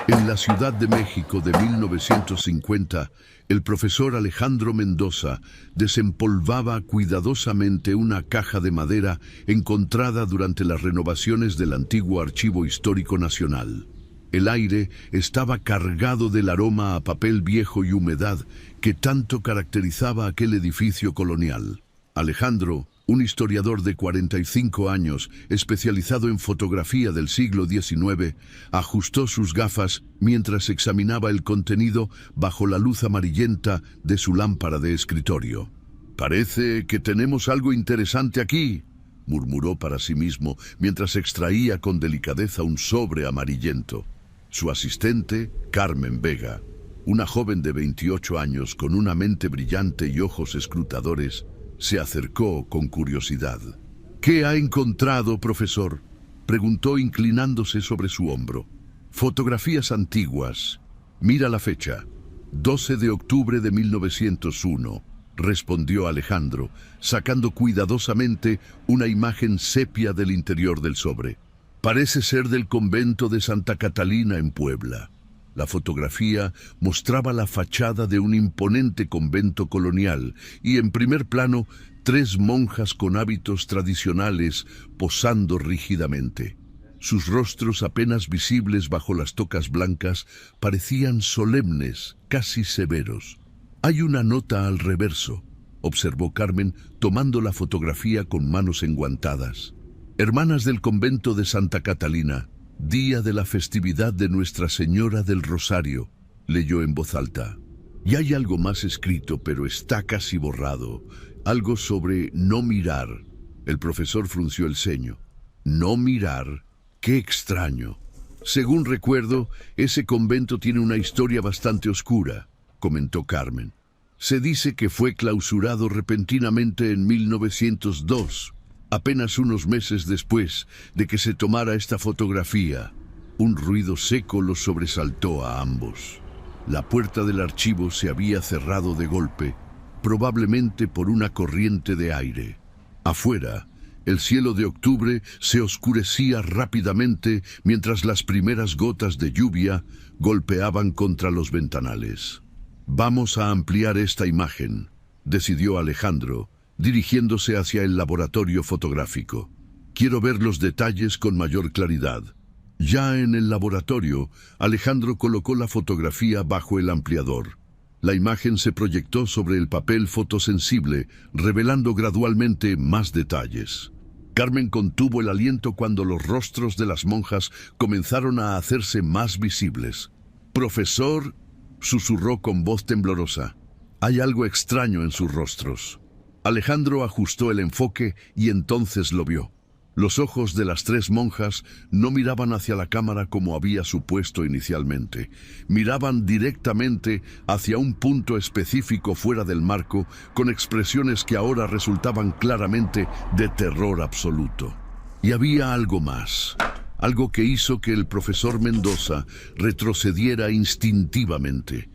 En la Ciudad de México de 1950, el profesor Alejandro Mendoza desempolvaba cuidadosamente una caja de madera encontrada durante las renovaciones del antiguo Archivo Histórico Nacional. El aire estaba cargado del aroma a papel viejo y humedad que tanto caracterizaba aquel edificio colonial. Alejandro, un historiador de 45 años, especializado en fotografía del siglo XIX, ajustó sus gafas mientras examinaba el contenido bajo la luz amarillenta de su lámpara de escritorio. «Parece que tenemos algo interesante aquí», murmuró para sí mismo mientras extraía con delicadeza un sobre amarillento. Su asistente, Carmen Vega, una joven de 28 años con una mente brillante y ojos escrutadores, se acercó con curiosidad. «¿Qué ha encontrado, profesor?», preguntó inclinándose sobre su hombro. «Fotografías antiguas. Mira la fecha. 12 de octubre de 1901, respondió Alejandro, sacando cuidadosamente una imagen sepia del interior del sobre. «Parece ser del convento de Santa Catalina en Puebla». La fotografía mostraba la fachada de un imponente convento colonial y en primer plano 3 monjas con hábitos tradicionales posando rígidamente. Sus rostros apenas visibles bajo las tocas blancas parecían solemnes, casi severos. «Hay una nota al reverso», observó Carmen tomando la fotografía con manos enguantadas. «Hermanas del convento de Santa Catalina, día de la festividad de Nuestra Señora del Rosario», leyó en voz alta. «Y hay algo más escrito, pero está casi borrado. Algo sobre no mirar». El profesor frunció el ceño. «No mirar. Qué extraño. Según recuerdo, ese convento tiene una historia bastante oscura», comentó Carmen. «Se dice que fue clausurado repentinamente en 1902. Apenas unos meses después de que se tomara esta fotografía». Un ruido seco los sobresaltó a ambos. La puerta del archivo se había cerrado de golpe, probablemente por una corriente de aire. Afuera, el cielo de octubre se oscurecía rápidamente mientras las primeras gotas de lluvia golpeaban contra los ventanales. «Vamos a ampliar esta imagen», decidió Alejandro, dirigiéndose hacia el laboratorio fotográfico. «Quiero ver los detalles con mayor claridad». Ya en el laboratorio, Alejandro colocó la fotografía bajo el ampliador. La imagen se proyectó sobre el papel fotosensible, revelando gradualmente más detalles. Carmen contuvo el aliento cuando los rostros de las monjas comenzaron a hacerse más visibles. «Profesor», susurró con voz temblorosa, «hay algo extraño en sus rostros». Alejandro ajustó el enfoque y entonces lo vio. Los ojos de las 3 monjas no miraban hacia la cámara como había supuesto inicialmente. Miraban directamente hacia un punto específico fuera del marco, con expresiones que ahora resultaban claramente de terror absoluto. Y había algo más, algo que hizo que el profesor Mendoza retrocediera instintivamente.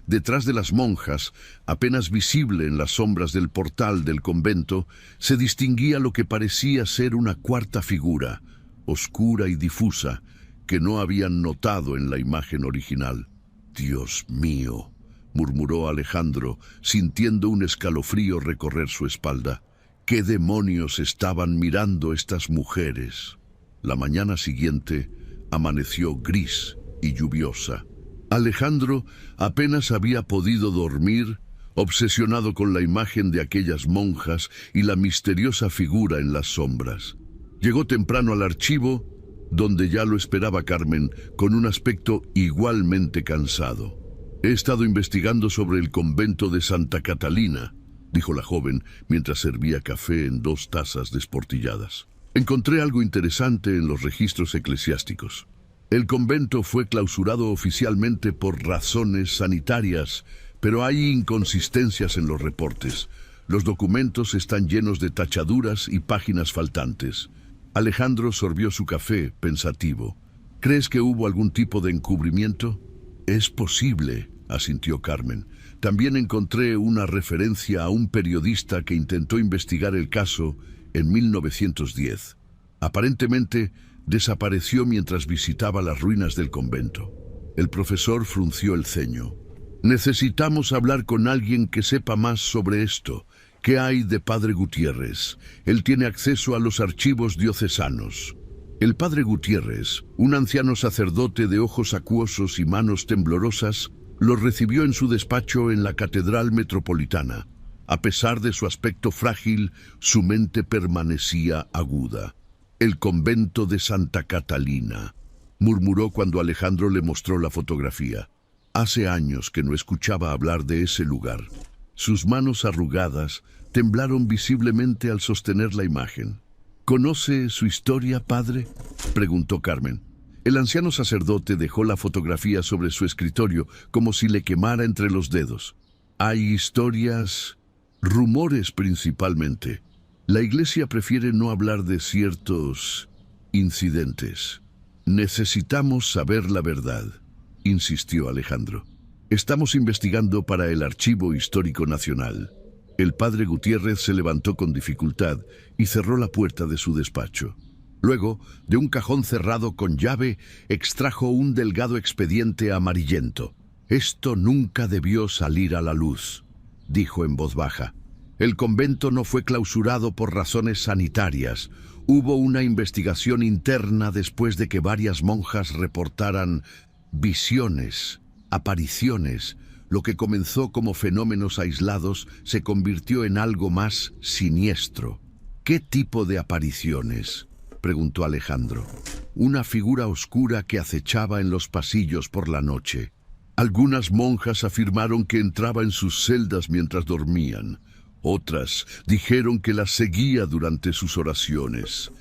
Detrás de las monjas, apenas visible en las sombras del portal del convento, se distinguía lo que parecía ser una cuarta figura, oscura y difusa, que no habían notado en la imagen original. «Dios mío», murmuró Alejandro, sintiendo un escalofrío recorrer su espalda. «¿Qué demonios estaban mirando estas mujeres?». La mañana siguiente amaneció gris y lluviosa. Alejandro apenas había podido dormir, obsesionado con la imagen de aquellas monjas y la misteriosa figura en las sombras. Llegó temprano al archivo, donde ya lo esperaba Carmen, con un aspecto igualmente cansado. «He estado investigando sobre el convento de Santa Catalina», dijo la joven mientras servía café en 2 tazas desportilladas. «Encontré algo interesante en los registros eclesiásticos. El convento fue clausurado oficialmente por razones sanitarias, pero hay inconsistencias en los reportes. Los documentos están llenos de tachaduras y páginas faltantes». Alejandro sorbió su café, pensativo. «¿Crees que hubo algún tipo de encubrimiento?». «Es posible», asintió Carmen. «También encontré una referencia a un periodista que intentó investigar el caso en 1910. Aparentemente, desapareció mientras visitaba las ruinas del convento». El profesor frunció el ceño. Necesitamos hablar con alguien que sepa más sobre esto. ¿Qué hay de padre Gutiérrez? Él tiene acceso a los archivos diocesanos. El padre Gutiérrez, un anciano sacerdote de ojos acuosos y manos temblorosas, lo recibió en su despacho en la Catedral Metropolitana. A pesar de su aspecto frágil, su mente permanecía aguda. El convento de Santa Catalina, murmuró cuando Alejandro le mostró la fotografía. Hace años que no escuchaba hablar de ese lugar. Sus manos arrugadas temblaron visiblemente al sostener la imagen. ¿Conoce su historia, padre?, preguntó Carmen. El anciano sacerdote dejó la fotografía sobre su escritorio como si le quemara entre los dedos. Hay historias, rumores principalmente. La iglesia prefiere no hablar de ciertos incidentes. Necesitamos saber la verdad, insistió Alejandro. Estamos investigando para el Archivo Histórico Nacional. El padre Gutiérrez se levantó con dificultad y cerró la puerta de su despacho. Luego, de un cajón cerrado con llave, extrajo un delgado expediente amarillento. Esto nunca debió salir a la luz, dijo en voz baja. El convento no fue clausurado por razones sanitarias. Hubo una investigación interna después de que varias monjas reportaran visiones, apariciones. Lo que comenzó como fenómenos aislados se convirtió en algo más siniestro. ¿Qué tipo de apariciones?, preguntó Alejandro. Una figura oscura que acechaba en los pasillos por la noche. Algunas monjas afirmaron que entraba en sus celdas mientras dormían. Otras dijeron que las seguía durante sus oraciones.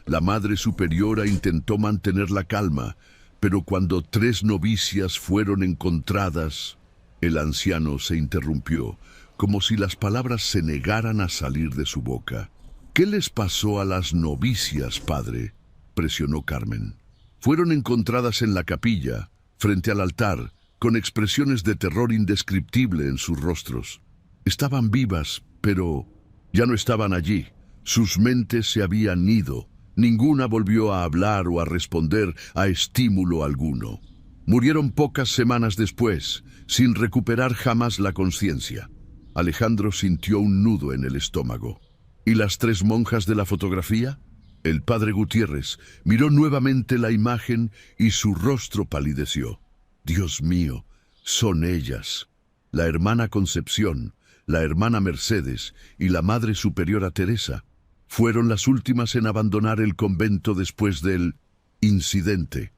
La Madre Superiora intentó mantener la calma, pero cuando 3 novicias fueron encontradas, el anciano se interrumpió, como si las palabras se negaran a salir de su boca. ¿Qué les pasó a las novicias, padre?, presionó Carmen. Fueron encontradas en la capilla, frente al altar, con expresiones de terror indescriptible en sus rostros. Estaban vivas, pero ya no estaban allí. Sus mentes se habían ido. Ninguna volvió a hablar o a responder a estímulo alguno. Murieron pocas semanas después, sin recuperar jamás la conciencia. Alejandro sintió un nudo en el estómago. ¿Y las 3 monjas de la fotografía? El padre Gutiérrez miró nuevamente la imagen y su rostro palideció. Dios mío, son ellas. La hermana Concepción, la hermana Mercedes y la Madre Superiora Teresa. Fueron las últimas en abandonar el convento después del incidente.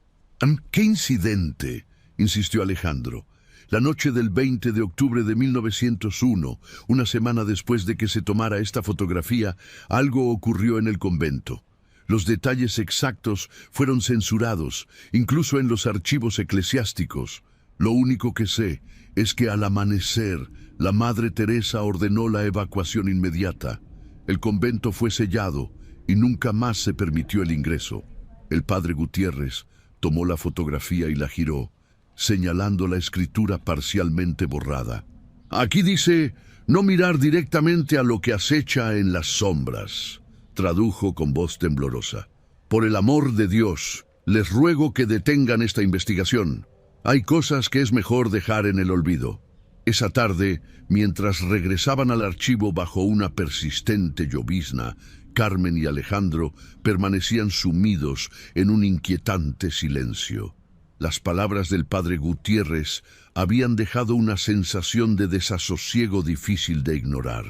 ¿Qué incidente?, insistió Alejandro. La noche del 20 de octubre de 1901, una semana después de que se tomara esta fotografía, algo ocurrió en el convento. Los detalles exactos fueron censurados, incluso en los archivos eclesiásticos. Lo único que sé es que al amanecer, la Madre Teresa ordenó la evacuación inmediata. El convento fue sellado y nunca más se permitió el ingreso. El padre Gutiérrez tomó la fotografía y la giró, señalando la escritura parcialmente borrada. Aquí dice, no mirar directamente a lo que acecha en las sombras, tradujo con voz temblorosa. Por el amor de Dios, les ruego que detengan esta investigación. Hay cosas que es mejor dejar en el olvido. Esa tarde, mientras regresaban al archivo bajo una persistente llovizna, Carmen y Alejandro permanecían sumidos en un inquietante silencio. Las palabras del padre Gutiérrez habían dejado una sensación de desasosiego difícil de ignorar.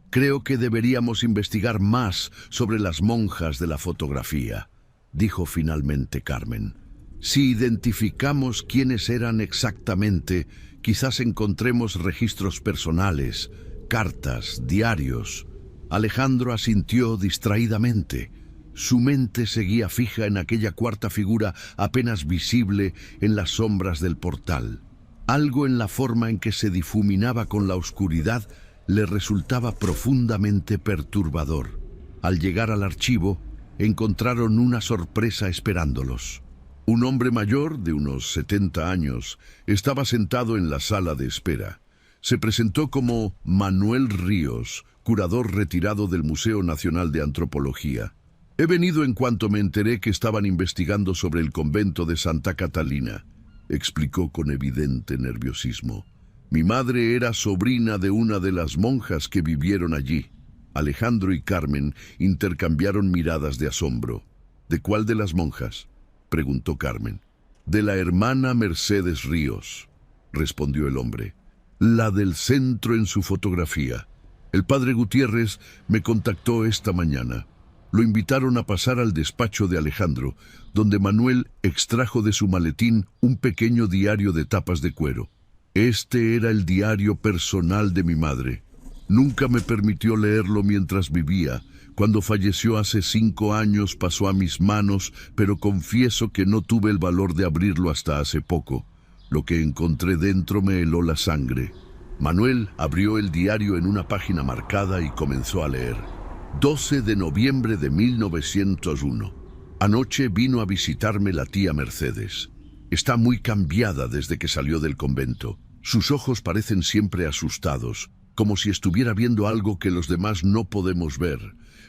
Creo que deberíamos investigar más sobre las monjas de la fotografía, dijo finalmente Carmen. Si identificamos quiénes eran exactamente, quizás encontremos registros personales, cartas, diarios. Alejandro asintió distraídamente. Su mente seguía fija en aquella cuarta figura apenas visible en las sombras del portal. Algo en la forma en que se difuminaba con la oscuridad le resultaba profundamente perturbador. Al llegar al archivo, encontraron una sorpresa esperándolos. Un hombre mayor, de unos 70 años, estaba sentado en la sala de espera. Se presentó como Manuel Ríos, curador retirado del Museo Nacional de Antropología. He venido en cuanto me enteré que estaban investigando sobre el convento de Santa Catalina. explicó con evidente nerviosismo. Mi madre era sobrina de una de las monjas que vivieron allí. Alejandro y Carmen intercambiaron miradas de asombro. ¿De cuál de las monjas?, preguntó Carmen. De la hermana Mercedes Ríos, respondió el hombre. La del centro en su fotografía. El padre Gutiérrez me contactó esta mañana. Lo invitaron a pasar al despacho de Alejandro, donde Manuel extrajo de su maletín un pequeño diario de tapas de cuero. Este era el diario personal de mi madre. Nunca me permitió leerlo mientras vivía. Cuando falleció hace 5 años pasó a mis manos, pero confieso que no tuve el valor de abrirlo hasta hace poco. Lo que encontré dentro me heló la sangre. Manuel abrió el diario en una página marcada y comenzó a leer. 12 de noviembre de 1901. Anoche vino a visitarme la tía Mercedes. Está muy cambiada desde que salió del convento. Sus ojos parecen siempre asustados, como si estuviera viendo algo que los demás no podemos ver.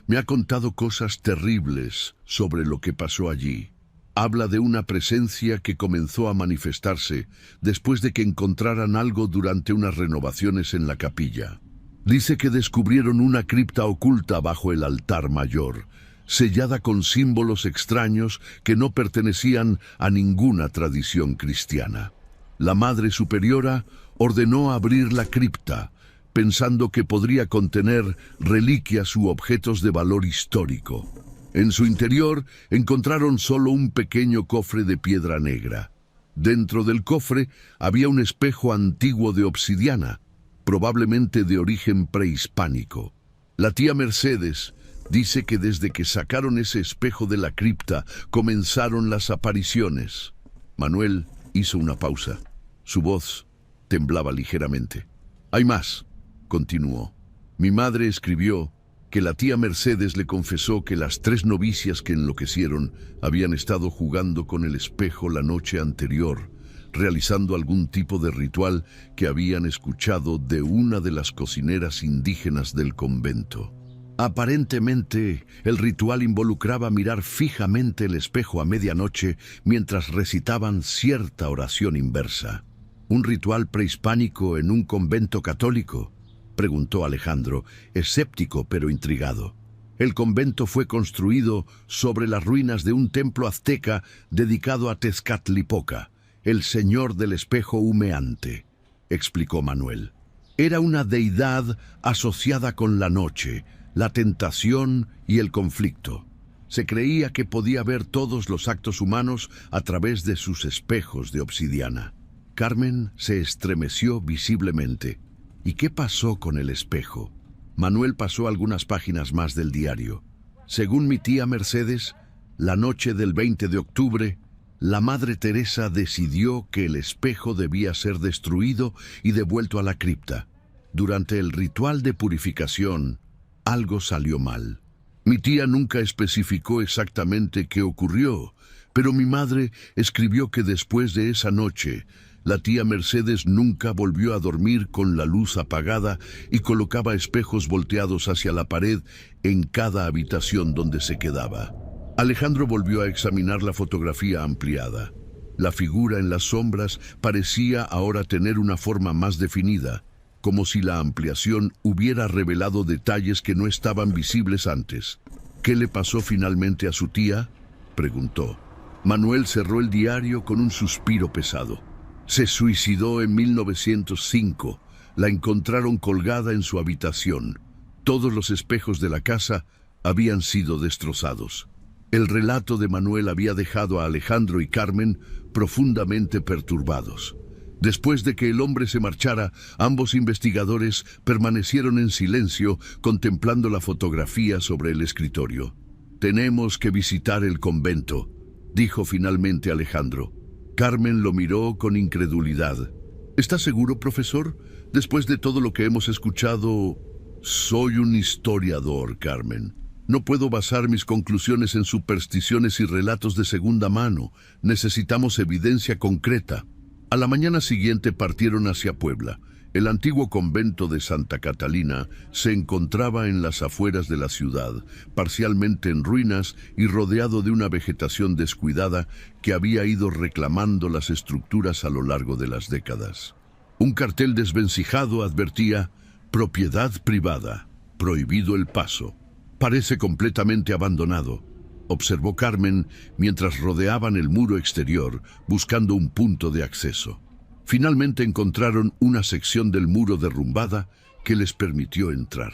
Me ha contado cosas terribles sobre lo que pasó allí. Habla de una presencia que comenzó a manifestarse después de que encontraran algo durante unas renovaciones en la capilla. Dice que descubrieron una cripta oculta bajo el altar mayor, sellada con símbolos extraños que no pertenecían a ninguna tradición cristiana. La Madre Superiora ordenó abrir la cripta, pensando que podría contener reliquias u objetos de valor histórico. En su interior encontraron solo un pequeño cofre de piedra negra. Dentro del cofre había un espejo antiguo de obsidiana, probablemente de origen prehispánico. La tía Mercedes dice que desde que sacaron ese espejo de la cripta comenzaron las apariciones. Manuel hizo una pausa. Su voz temblaba ligeramente. Hay más, continuó. Mi madre escribió que la tía Mercedes le confesó que las 3 novicias que enloquecieron habían estado jugando con el espejo la noche anterior, realizando algún tipo de ritual que habían escuchado de una de las cocineras indígenas del convento. Aparentemente, el ritual involucraba mirar fijamente el espejo a medianoche mientras recitaban cierta oración inversa. ¿Un ritual prehispánico en un convento católico?, preguntó Alejandro, escéptico pero intrigado. El convento fue construido sobre las ruinas de un templo azteca dedicado a Tezcatlipoca, el señor del espejo humeante, explicó Manuel. Era una deidad asociada con la noche, la tentación y el conflicto. Se creía que podía ver todos los actos humanos a través de sus espejos de obsidiana. Carmen se estremeció visiblemente. ¿Y qué pasó con el espejo? Manuel pasó algunas páginas más del diario. Según mi tía Mercedes, la noche del 20 de octubre, la Madre Teresa decidió que el espejo debía ser destruido y devuelto a la cripta. Durante el ritual de purificación, algo salió mal. Mi tía nunca especificó exactamente qué ocurrió, pero mi madre escribió que después de esa noche, la tía Mercedes nunca volvió a dormir con la luz apagada y colocaba espejos volteados hacia la pared en cada habitación donde se quedaba. Alejandro volvió a examinar la fotografía ampliada. La figura en las sombras parecía ahora tener una forma más definida, como si la ampliación hubiera revelado detalles que no estaban visibles antes. ¿Qué le pasó finalmente a su tía?, preguntó. Manuel cerró el diario con un suspiro pesado. Se suicidó en 1905. La encontraron colgada en su habitación. Todos los espejos de la casa habían sido destrozados. El relato de Manuel había dejado a Alejandro y Carmen profundamente perturbados. Después de que el hombre se marchara, ambos investigadores permanecieron en silencio contemplando la fotografía sobre el escritorio. «Tenemos que visitar el convento», dijo finalmente Alejandro. Carmen lo miró con incredulidad. «¿Está seguro, profesor? Después de todo lo que hemos escuchado...» «Soy un historiador, Carmen. No puedo basar mis conclusiones en supersticiones y relatos de segunda mano. Necesitamos evidencia concreta». A la mañana siguiente partieron hacia Puebla. El antiguo convento de Santa Catalina se encontraba en las afueras de la ciudad, parcialmente en ruinas y rodeado de una vegetación descuidada que había ido reclamando las estructuras a lo largo de las décadas. Un cartel desvencijado advertía: propiedad privada, prohibido el paso. Parece completamente abandonado, observó Carmen mientras rodeaban el muro exterior buscando un punto de acceso. Finalmente encontraron una sección del muro derrumbada que les permitió entrar.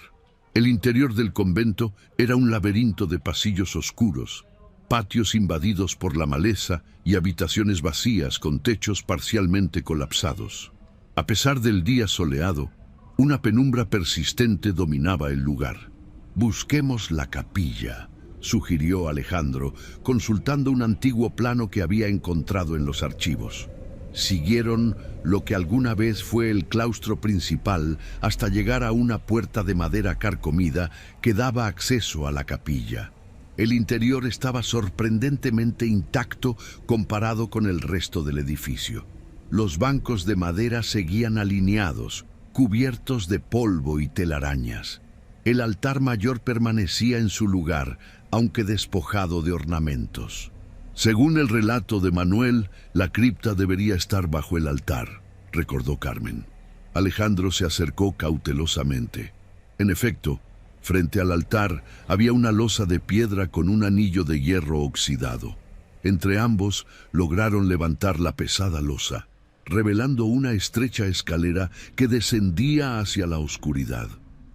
El interior del convento era un laberinto de pasillos oscuros, patios invadidos por la maleza y habitaciones vacías con techos parcialmente colapsados. A pesar del día soleado, una penumbra persistente dominaba el lugar. «Busquemos la capilla», sugirió Alejandro, consultando un antiguo plano que había encontrado en los archivos. Siguieron lo que alguna vez fue el claustro principal hasta llegar a una puerta de madera carcomida que daba acceso a la capilla. El interior estaba sorprendentemente intacto comparado con el resto del edificio. Los bancos de madera seguían alineados, cubiertos de polvo y telarañas. El altar mayor permanecía en su lugar, aunque despojado de ornamentos. Según el relato de Manuel, la cripta debería estar bajo el altar, recordó Carmen. Alejandro se acercó cautelosamente. En efecto, frente al altar había una losa de piedra con un anillo de hierro oxidado. Entre ambos lograron levantar la pesada losa, revelando una estrecha escalera que descendía hacia la oscuridad.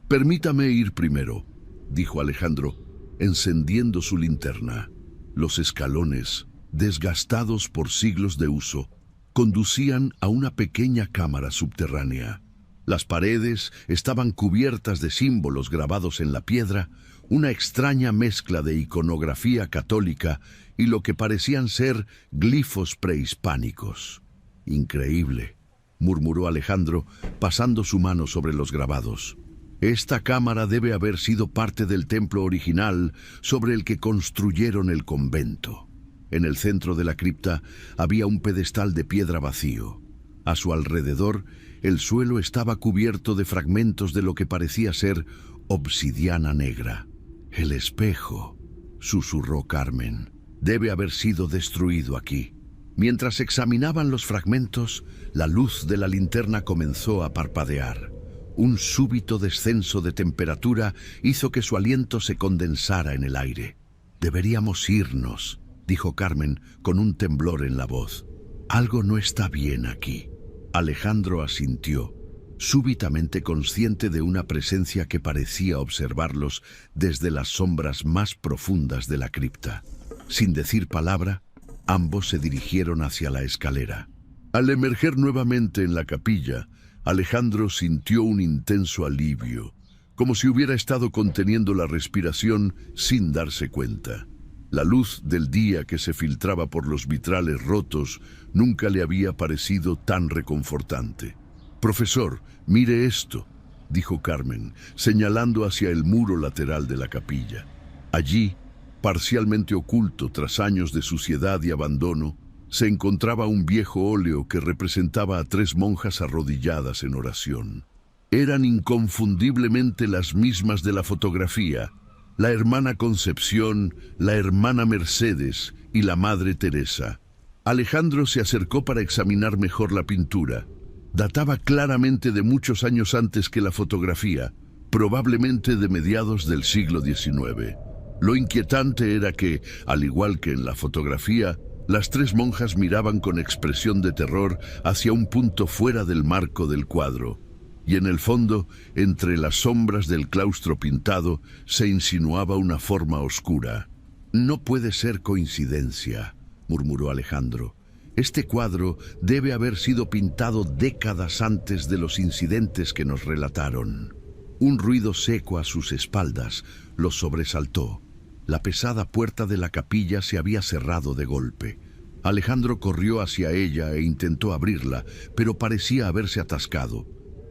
«Permítame ir primero», dijo Alejandro, encendiendo su linterna. Los escalones, desgastados por siglos de uso, conducían a una pequeña cámara subterránea. Las paredes estaban cubiertas de símbolos grabados en la piedra, una extraña mezcla de iconografía católica y lo que parecían ser glifos prehispánicos. «Increíble», murmuró Alejandro, pasando su mano sobre los grabados. «Esta cámara debe haber sido parte del templo original sobre el que construyeron el convento». En el centro de la cripta había un pedestal de piedra vacío. A su alrededor, el suelo estaba cubierto de fragmentos de lo que parecía ser obsidiana negra. «El espejo», susurró Carmen, «debe haber sido destruido aquí». Mientras examinaban los fragmentos, la luz de la linterna comenzó a parpadear. Un súbito descenso de temperatura hizo que su aliento se condensara en el aire. «Deberíamos irnos», dijo Carmen con un temblor en la voz. «Algo no está bien aquí». Alejandro asintió, súbitamente consciente de una presencia que parecía observarlos desde las sombras más profundas de la cripta. Sin decir palabra, ambos se dirigieron hacia la escalera. Al emerger nuevamente en la capilla, Alejandro sintió un intenso alivio, como si hubiera estado conteniendo la respiración sin darse cuenta. La luz del día que se filtraba por los vitrales rotos nunca le había parecido tan reconfortante. «Profesor, mire esto», dijo Carmen, señalando hacia el muro lateral de la capilla. Allí, parcialmente oculto tras años de suciedad y abandono, se encontraba un viejo óleo que representaba a 3 monjas arrodilladas en oración. Eran inconfundiblemente las mismas de la fotografía: la hermana Concepción, la hermana Mercedes y la madre Teresa. Alejandro se acercó para examinar mejor la pintura. Databa claramente de muchos años antes que la fotografía, probablemente de mediados del siglo XIX. Lo inquietante era que, al igual que en la fotografía, las 3 monjas miraban con expresión de terror hacia un punto fuera del marco del cuadro, y en el fondo, entre las sombras del claustro pintado, se insinuaba una forma oscura. «No puede ser coincidencia», murmuró Alejandro. «Este cuadro debe haber sido pintado décadas antes de los incidentes que nos relataron». Un ruido seco a sus espaldas los sobresaltó. La pesada puerta de la capilla se había cerrado de golpe. Alejandro corrió hacia ella e intentó abrirla, pero parecía haberse atascado.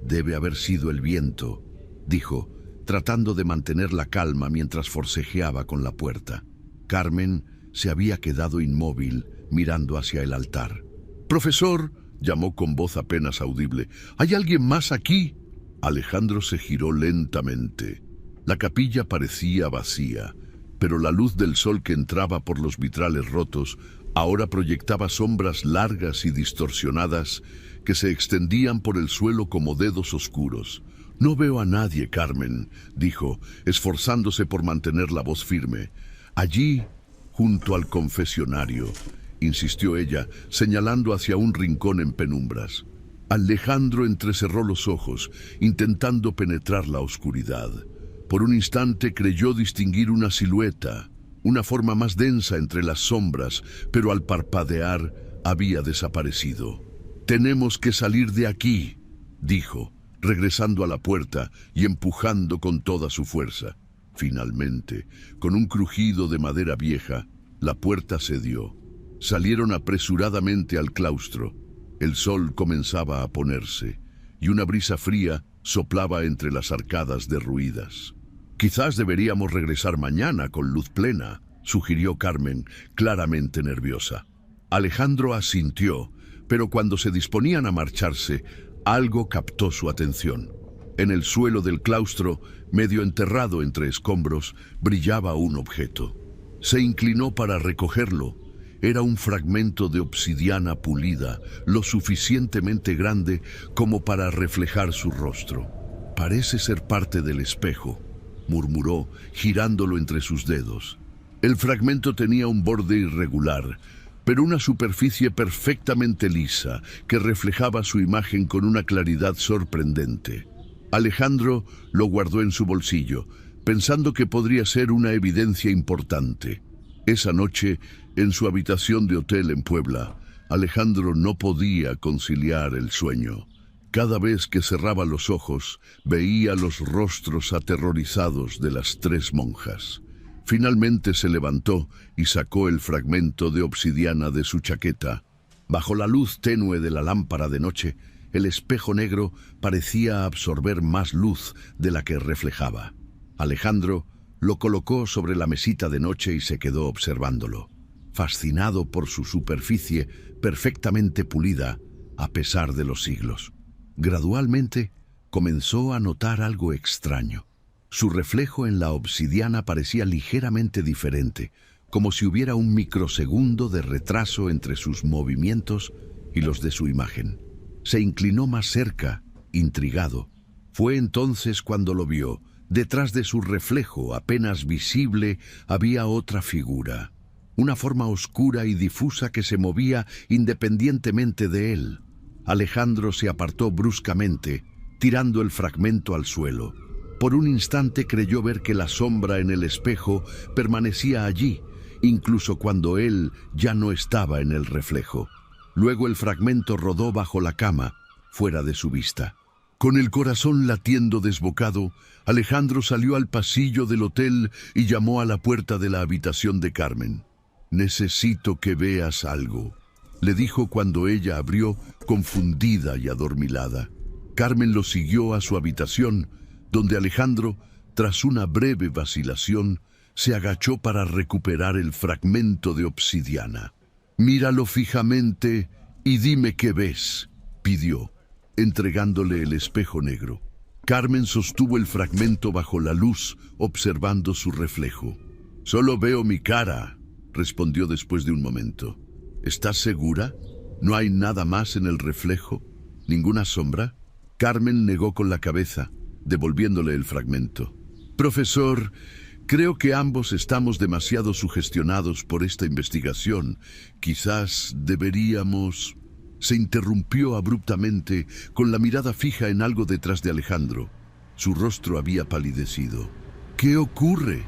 «Debe haber sido el viento», dijo, tratando de mantener la calma mientras forcejeaba con la puerta. Carmen se había quedado inmóvil, mirando hacia el altar. «Profesor», llamó con voz apenas audible. ¿Hay alguien más aquí? Alejandro se giró lentamente. La capilla parecía vacía, pero la luz del sol que entraba por los vitrales rotos ahora proyectaba sombras largas y distorsionadas que se extendían por el suelo como dedos oscuros. «No veo a nadie, Carmen», dijo, esforzándose por mantener la voz firme. «Allí, junto al confesionario», insistió ella, señalando hacia un rincón en penumbras. Alejandro entrecerró los ojos, intentando penetrar la oscuridad. Por un instante creyó distinguir una silueta, una forma más densa entre las sombras, pero al parpadear había desaparecido. «Tenemos que salir de aquí», dijo, regresando a la puerta y empujando con toda su fuerza. Finalmente, con un crujido de madera vieja, la puerta cedió. Salieron apresuradamente al claustro. El sol comenzaba a ponerse, y una brisa fría soplaba entre las arcadas derruidas. «Quizás deberíamos regresar mañana con luz plena», sugirió Carmen, claramente nerviosa. Alejandro asintió, pero cuando se disponían a marcharse, algo captó su atención. En el suelo del claustro, medio enterrado entre escombros, brillaba un objeto. Se inclinó para recogerlo. Era un fragmento de obsidiana pulida, lo suficientemente grande como para reflejar su rostro. «Parece ser parte del espejo», murmuró, girándolo entre sus dedos. El fragmento tenía un borde irregular, pero una superficie perfectamente lisa que reflejaba su imagen con una claridad sorprendente. Alejandro lo guardó en su bolsillo, pensando que podría ser una evidencia importante. Esa noche, en su habitación de hotel en Puebla, Alejandro no podía conciliar el sueño. Cada vez que cerraba los ojos, veía los rostros aterrorizados de las 3 monjas. Finalmente se levantó y sacó el fragmento de obsidiana de su chaqueta. Bajo la luz tenue de la lámpara de noche, el espejo negro parecía absorber más luz de la que reflejaba. Alejandro lo colocó sobre la mesita de noche y se quedó observándolo, fascinado por su superficie perfectamente pulida a pesar de los siglos. Gradualmente comenzó a notar algo extraño. Su reflejo en la obsidiana parecía ligeramente diferente, como si hubiera un microsegundo de retraso entre sus movimientos y los de su imagen. Se inclinó más cerca, intrigado. Fue entonces cuando lo vio. Detrás de su reflejo, apenas visible, había otra figura, una forma oscura y difusa que se movía independientemente de él. Alejandro se apartó bruscamente, tirando el fragmento al suelo. Por un instante creyó ver que la sombra en el espejo permanecía allí, incluso cuando él ya no estaba en el reflejo. Luego el fragmento rodó bajo la cama, fuera de su vista. Con el corazón latiendo desbocado, Alejandro salió al pasillo del hotel y llamó a la puerta de la habitación de Carmen. «Necesito que veas algo», le dijo cuando ella abrió, confundida y adormilada. Carmen lo siguió a su habitación, donde Alejandro, tras una breve vacilación, se agachó para recuperar el fragmento de obsidiana. «Míralo fijamente y dime qué ves», pidió, entregándole el espejo negro. Carmen sostuvo el fragmento bajo la luz, observando su reflejo. «Solo veo mi cara», respondió después de un momento. «¿Estás segura? ¿No hay nada más en el reflejo? ¿Ninguna sombra?» Carmen negó con la cabeza, devolviéndole el fragmento. «Profesor, creo que ambos estamos demasiado sugestionados por esta investigación. Quizás deberíamos...» Se interrumpió abruptamente, con la mirada fija en algo detrás de Alejandro. Su rostro había palidecido. «¿Qué ocurre?»,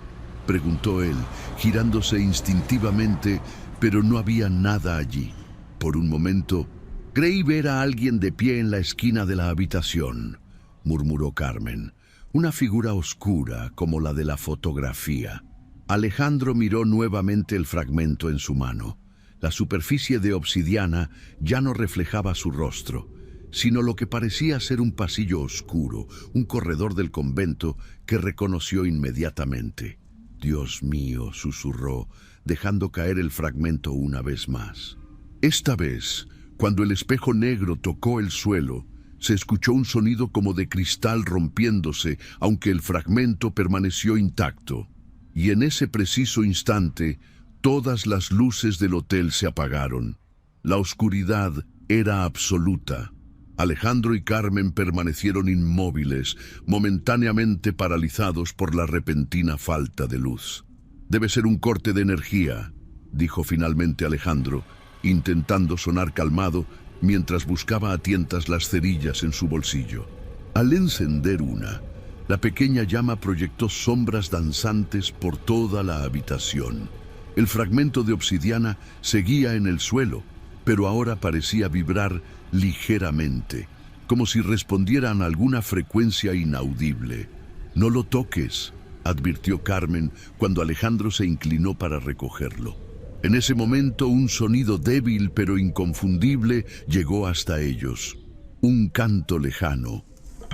preguntó él, girándose instintivamente, pero no había nada allí. Por un momento, creí ver a alguien de pie en la esquina de la habitación, murmuró Carmen. Una figura oscura, como la de la fotografía. Alejandro miró nuevamente el fragmento en su mano. La superficie de obsidiana ya no reflejaba su rostro, sino lo que parecía ser un pasillo oscuro, un corredor del convento que reconoció inmediatamente. «Dios mío», susurró, dejando caer el fragmento una vez más. Esta vez Cuando el espejo negro tocó el suelo, se escuchó un sonido como de cristal rompiéndose, aunque el fragmento permaneció intacto. Y en ese preciso instante, todas las luces del hotel se apagaron. La oscuridad era absoluta. Alejandro y Carmen permanecieron inmóviles, momentáneamente paralizados por la repentina falta de luz. «Debe ser un corte de energía», dijo finalmente Alejandro, intentando sonar calmado mientras buscaba a tientas las cerillas en su bolsillo. Al encender una, la pequeña llama proyectó sombras danzantes por toda la habitación. El fragmento de obsidiana seguía en el suelo, pero ahora parecía vibrar ligeramente, como si respondieran a alguna frecuencia inaudible. «No lo toques», advirtió Carmen cuando Alejandro se inclinó para recogerlo. En ese momento un sonido débil pero inconfundible llegó hasta ellos. Un canto lejano,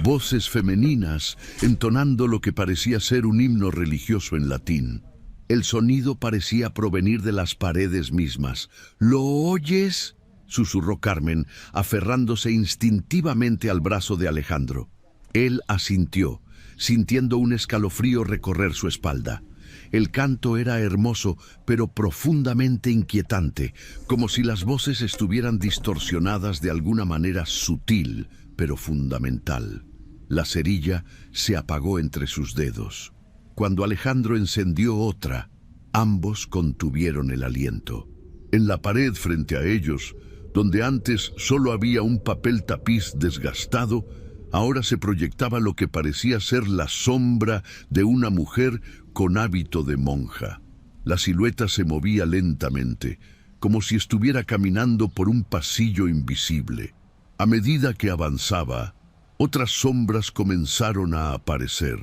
voces femeninas entonando lo que parecía ser un himno religioso en latín. El sonido parecía provenir de las paredes mismas. «¿Lo oyes?», susurró Carmen, aferrándose instintivamente al brazo de Alejandro. Él asintió, sintiendo un escalofrío recorrer su espalda. El canto era hermoso, pero profundamente inquietante, como si las voces estuvieran distorsionadas de alguna manera sutil, pero fundamental. La cerilla se apagó entre sus dedos. Cuando Alejandro encendió otra, ambos contuvieron el aliento. En la pared frente a ellos, donde antes solo había un papel tapiz desgastado, ahora se proyectaba lo que parecía ser la sombra de una mujer con hábito de monja. La silueta se movía lentamente, como si estuviera caminando por un pasillo invisible. A medida que avanzaba, otras sombras comenzaron a aparecer.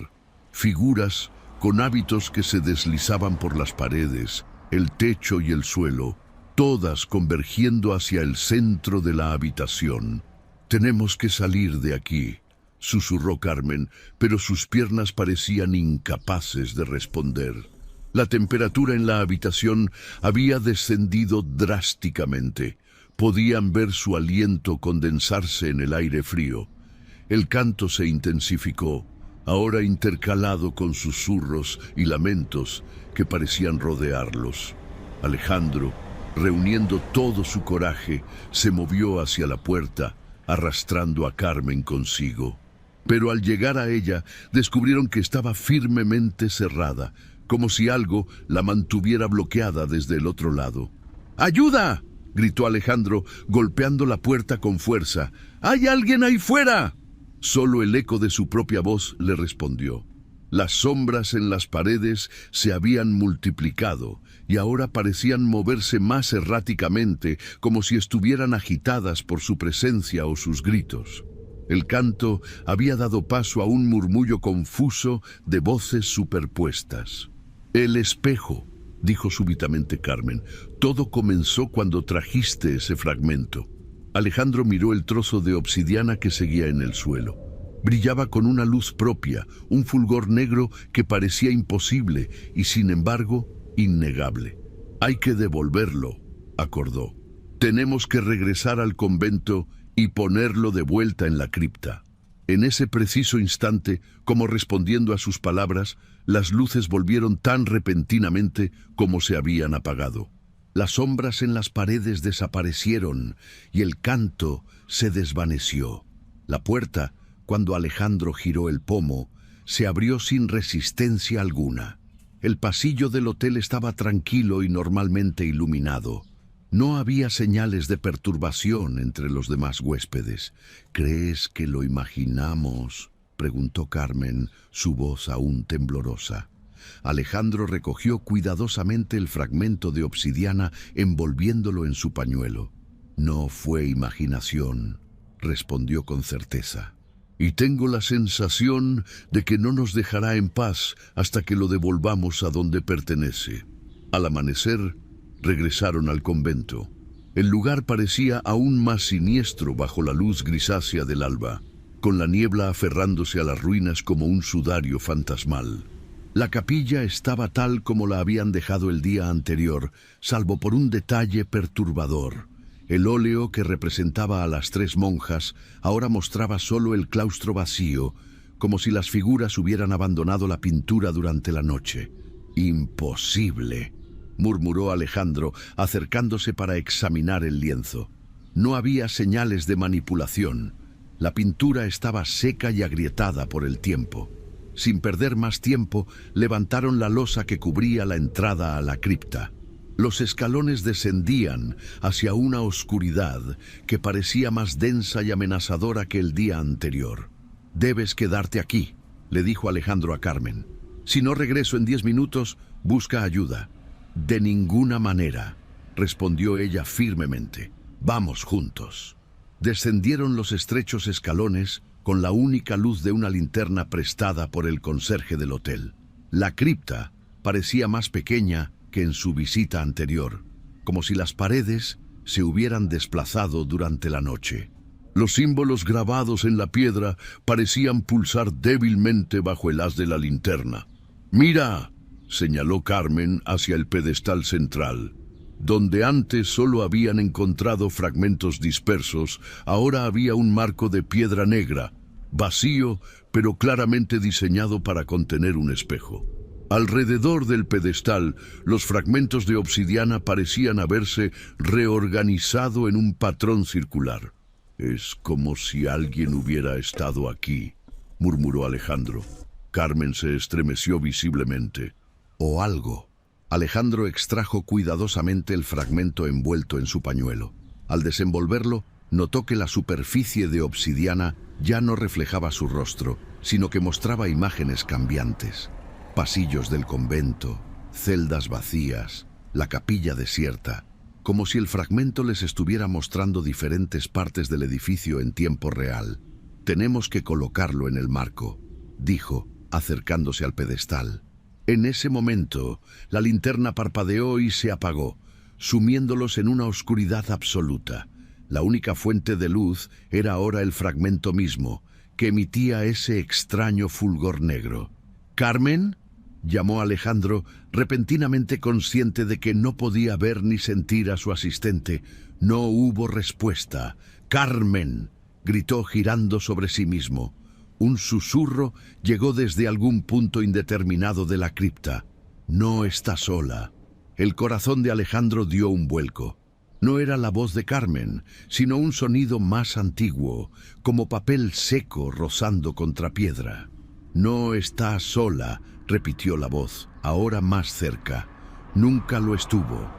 Figuras con hábitos que se deslizaban por las paredes, el techo y el suelo, todas convergiendo hacia el centro de la habitación. «Tenemos que salir de aquí», susurró Carmen, pero sus piernas parecían incapaces de responder. La temperatura en la habitación había descendido drásticamente. Podían ver su aliento condensarse en el aire frío. El canto se intensificó, ahora intercalado con susurros y lamentos que parecían rodearlos. Alejandro, reuniendo todo su coraje, se movió hacia la puerta, arrastrando a Carmen consigo. Pero al llegar a ella, descubrieron que estaba firmemente cerrada, como si algo la mantuviera bloqueada desde el otro lado. «¡Ayuda!», gritó Alejandro, golpeando la puerta con fuerza. «¡Hay alguien ahí fuera!». Solo el eco de su propia voz le respondió. Las sombras en las paredes se habían multiplicado y ahora parecían moverse más erráticamente, como si estuvieran agitadas por su presencia o sus gritos. El canto había dado paso a un murmullo confuso de voces superpuestas. «El espejo», dijo súbitamente Carmen. «Todo comenzó cuando trajiste ese fragmento». Alejandro miró el trozo de obsidiana que seguía en el suelo. Brillaba con una luz propia, un fulgor negro que parecía imposible y, sin embargo, innegable. «Hay que devolverlo», acordó. «Tenemos que regresar al convento y ponerlo de vuelta en la cripta». En ese preciso instante, como respondiendo a sus palabras, las luces volvieron tan repentinamente como se habían apagado. Las sombras en las paredes desaparecieron y el canto se desvaneció. La puerta, cuando Alejandro giró el pomo, se abrió sin resistencia alguna. El pasillo del hotel estaba tranquilo y normalmente iluminado. No había señales de perturbación entre los demás huéspedes. «¿Crees que lo imaginamos?», preguntó Carmen, su voz aún temblorosa. Alejandro recogió cuidadosamente el fragmento de obsidiana, envolviéndolo en su pañuelo. «No fue imaginación», respondió con certeza. «Y tengo la sensación de que no nos dejará en paz hasta que lo devolvamos a donde pertenece». Al amanecer, regresaron al convento. El lugar parecía aún más siniestro bajo la luz grisácea del alba, con la niebla aferrándose a las ruinas como un sudario fantasmal. La capilla estaba tal como la habían dejado el día anterior, salvo por un detalle perturbador. El óleo que representaba a las 3 monjas ahora mostraba solo el claustro vacío, como si las figuras hubieran abandonado la pintura durante la noche. «Imposible», murmuró Alejandro, acercándose para examinar el lienzo. No había señales de manipulación. La pintura estaba seca y agrietada por el tiempo. Sin perder más tiempo, levantaron la losa que cubría la entrada a la cripta. Los escalones descendían hacia una oscuridad que parecía más densa y amenazadora que el día anterior. «Debes quedarte aquí», le dijo Alejandro a Carmen. «Si no regreso en 10 minutos, busca ayuda». «De ninguna manera», respondió ella firmemente. «Vamos juntos». Descendieron los estrechos escalones con la única luz de una linterna prestada por el conserje del hotel. La cripta parecía más pequeña que en su visita anterior, como si las paredes se hubieran desplazado durante la noche. Los símbolos grabados en la piedra parecían pulsar débilmente bajo el haz de la linterna. «Mira», señaló Carmen hacia el pedestal central. Donde antes solo habían encontrado fragmentos dispersos, ahora había un marco de piedra negra, vacío, pero claramente diseñado para contener un espejo. Alrededor del pedestal, los fragmentos de obsidiana parecían haberse reorganizado en un patrón circular. «Es como si alguien hubiera estado aquí», murmuró Alejandro. Carmen se estremeció visiblemente. «O algo». Alejandro extrajo cuidadosamente el fragmento envuelto en su pañuelo. Al desenvolverlo, notó que la superficie de obsidiana ya no reflejaba su rostro, sino que mostraba imágenes cambiantes. Pasillos del convento, celdas vacías, la capilla desierta, como si el fragmento les estuviera mostrando diferentes partes del edificio en tiempo real. «Tenemos que colocarlo en el marco», dijo, acercándose al pedestal. En ese momento, la linterna parpadeó y se apagó, sumiéndolos en una oscuridad absoluta. La única fuente de luz era ahora el fragmento mismo, que emitía ese extraño fulgor negro. «¿Carmen?», llamó Alejandro, repentinamente consciente de que no podía ver ni sentir a su asistente. No hubo respuesta. «¡Carmen!», gritó girando sobre sí mismo. Un susurro llegó desde algún punto indeterminado de la cripta. «No está sola». El corazón de Alejandro dio un vuelco. No era la voz de Carmen, sino un sonido más antiguo, como papel seco rozando contra piedra. «No está sola», repitió la voz, ahora más cerca. «Nunca lo estuvo».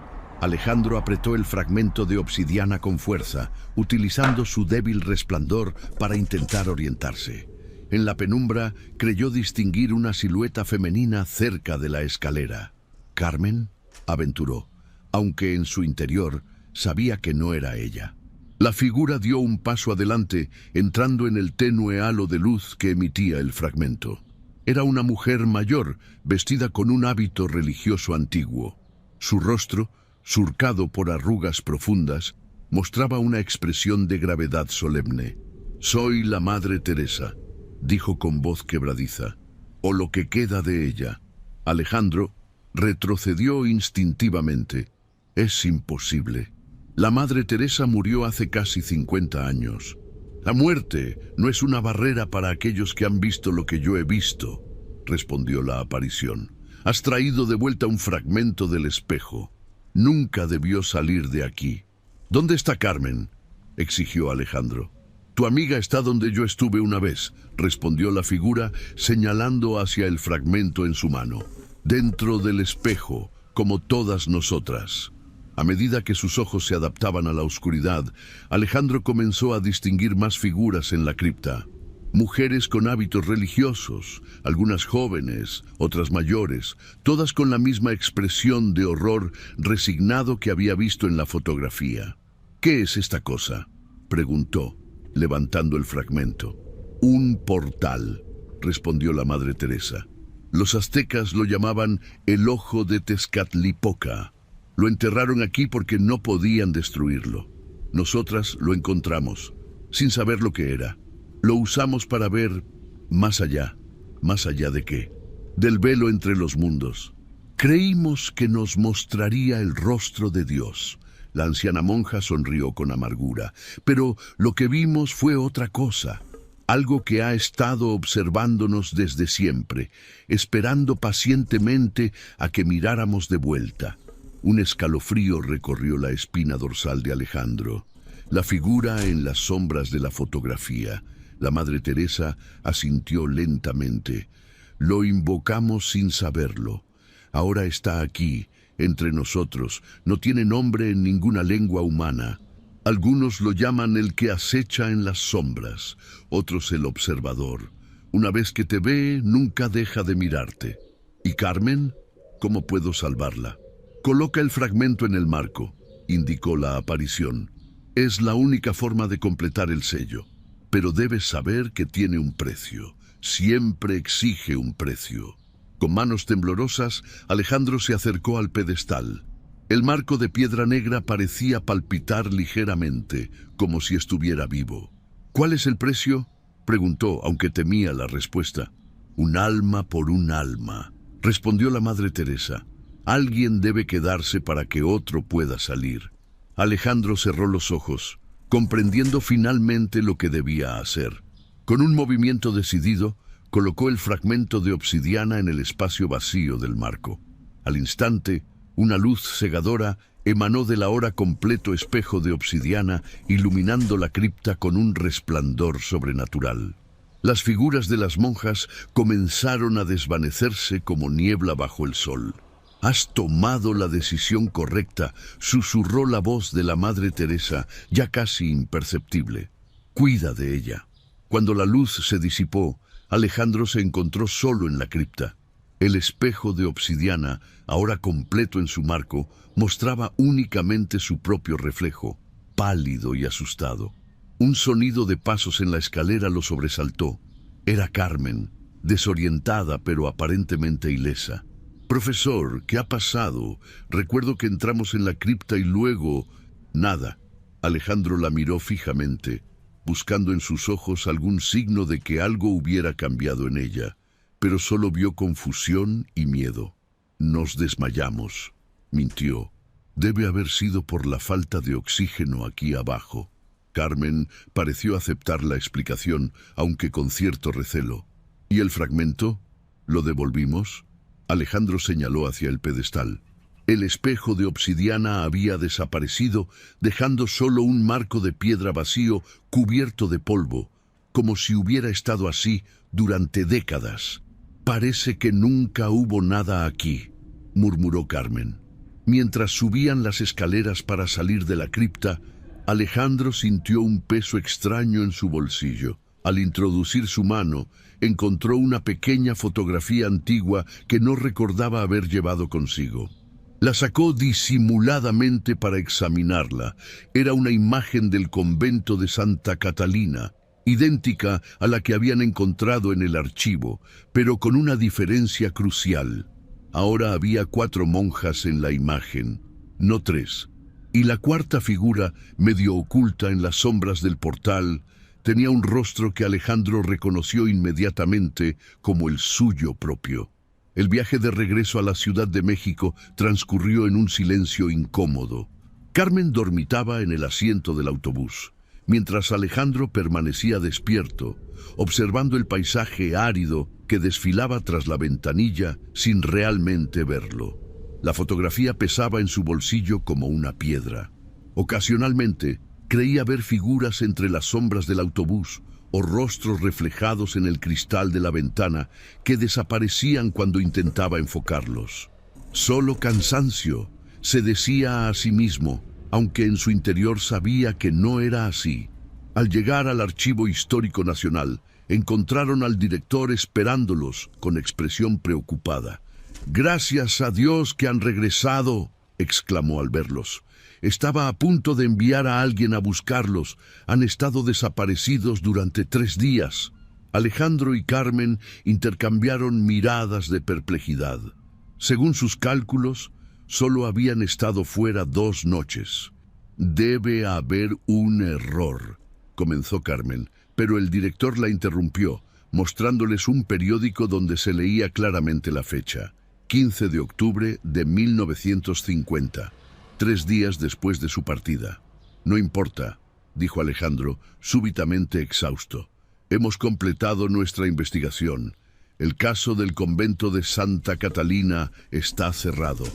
Alejandro apretó el fragmento de obsidiana con fuerza, utilizando su débil resplandor para intentar orientarse. En la penumbra creyó distinguir una silueta femenina cerca de la escalera. «¿Carmen?», aventuró, aunque en su interior sabía que no era ella. La figura dio un paso adelante, entrando en el tenue halo de luz que emitía el fragmento. Era una mujer mayor, vestida con un hábito religioso antiguo. Su rostro, surcado por arrugas profundas, mostraba una expresión de gravedad solemne. «Soy la Madre Teresa», dijo con voz quebradiza, «o lo que queda de ella». Alejandro retrocedió instintivamente. «Es imposible. La Madre Teresa murió hace casi 50 años. La muerte no es una barrera para aquellos que han visto lo que yo he visto», respondió la aparición. «Has traído de vuelta un fragmento del espejo. Nunca debió salir de aquí». «¿Dónde está Carmen?», exigió Alejandro. «Tu amiga está donde yo estuve una vez», respondió la figura, señalando hacia el fragmento en su mano. «Dentro del espejo, como todas nosotras». A medida que sus ojos se adaptaban a la oscuridad, Alejandro comenzó a distinguir más figuras en la cripta. Mujeres con hábitos religiosos, algunas jóvenes, otras mayores, todas con la misma expresión de horror resignado que había visto en la fotografía. «¿Qué es esta cosa?», preguntó, levantando el fragmento. «Un portal», respondió la Madre Teresa. «Los aztecas lo llamaban el ojo de Tezcatlipoca. Lo enterraron aquí porque no podían destruirlo. Nosotras lo encontramos, sin saber lo que era. Lo usamos para ver más allá. ¿Más allá de qué? Del velo entre los mundos. Creímos que nos mostraría el rostro de Dios, La anciana monja sonrió con amargura. Pero lo que vimos fue otra cosa. Algo que ha estado observándonos desde siempre, esperando pacientemente a que miráramos de vuelta. Un escalofrío recorrió la espina dorsal de Alejandro. La figura en las sombras de la fotografía. La Madre Teresa asintió lentamente. Lo invocamos sin saberlo. Ahora está aquí, entre nosotros. No tiene nombre en ninguna lengua humana. Algunos lo llaman el que acecha en las sombras, otros el observador. Una vez que te ve, nunca deja de mirarte. ¿Y Carmen? ¿Cómo puedo salvarla? Coloca el fragmento en el marco, indicó la aparición. Es la única forma de completar el sello. Pero debes saber que tiene un precio. Siempre exige un precio. Con manos temblorosas, Alejandro se acercó al pedestal. El marco de piedra negra parecía palpitar ligeramente, como si estuviera vivo. ¿Cuál es el precio?, preguntó, aunque temía la respuesta. Un alma por un alma, respondió la Madre Teresa. Alguien debe quedarse para que otro pueda salir. Alejandro cerró los ojos, comprendiendo finalmente lo que debía hacer. Con un movimiento decidido, colocó el fragmento de obsidiana en el espacio vacío del marco. Al instante, una luz cegadora emanó del ahora completo espejo de obsidiana, iluminando la cripta con un resplandor sobrenatural. Las figuras de las monjas comenzaron a desvanecerse como niebla bajo el sol. «Has tomado la decisión correcta», susurró la voz de la Madre Teresa, ya casi imperceptible. «Cuida de ella». Cuando la luz se disipó, Alejandro se encontró solo en la cripta. El espejo de obsidiana, ahora completo en su marco, mostraba únicamente su propio reflejo, pálido y asustado. Un sonido de pasos en la escalera lo sobresaltó. Era Carmen, desorientada pero aparentemente ilesa. «Profesor, ¿qué ha pasado? Recuerdo que entramos en la cripta y luego...» «Nada». Alejandro la miró fijamente, buscando en sus ojos algún signo de que algo hubiera cambiado en ella, pero solo vio confusión y miedo. «Nos desmayamos», mintió. «Debe haber sido por la falta de oxígeno aquí abajo». Carmen pareció aceptar la explicación, aunque con cierto recelo. «¿Y el fragmento? ¿Lo devolvimos?» Alejandro señaló hacia el pedestal. El espejo de obsidiana había desaparecido, dejando solo un marco de piedra vacío cubierto de polvo, como si hubiera estado así durante décadas. «Parece que nunca hubo nada aquí», murmuró Carmen. Mientras subían las escaleras para salir de la cripta, Alejandro sintió un peso extraño en su bolsillo. Al introducir su mano, encontró una pequeña fotografía antigua que no recordaba haber llevado consigo. La sacó disimuladamente para examinarla. Era una imagen del convento de Santa Catalina, idéntica a la que habían encontrado en el archivo, pero con una diferencia crucial. Ahora había 4 monjas en la imagen, no 3. Y la cuarta figura, medio oculta en las sombras del portal, tenía un rostro que Alejandro reconoció inmediatamente como el suyo propio. El viaje de regreso a la Ciudad de México transcurrió en un silencio incómodo. Carmen dormitaba en el asiento del autobús, mientras Alejandro permanecía despierto, observando el paisaje árido que desfilaba tras la ventanilla sin realmente verlo. La fotografía pesaba en su bolsillo como una piedra. Ocasionalmente, creía ver figuras entre las sombras del autobús o rostros reflejados en el cristal de la ventana que desaparecían cuando intentaba enfocarlos. «Solo cansancio», se decía a sí mismo, aunque en su interior sabía que no era así. Al llegar al Archivo Histórico Nacional, encontraron al director esperándolos con expresión preocupada. «Gracias a Dios que han regresado», exclamó al verlos. «Estaba a punto de enviar a alguien a buscarlos. Han estado desaparecidos durante 3 días». Alejandro y Carmen intercambiaron miradas de perplejidad. Según sus cálculos, solo habían estado fuera 2 noches. «Debe haber un error», comenzó Carmen, pero el director la interrumpió, mostrándoles un periódico donde se leía claramente la fecha, 15 de octubre de 1950. 3 días después de su partida. No importa, dijo Alejandro, súbitamente exhausto. Hemos completado nuestra investigación. El caso del convento de Santa Catalina está cerrado.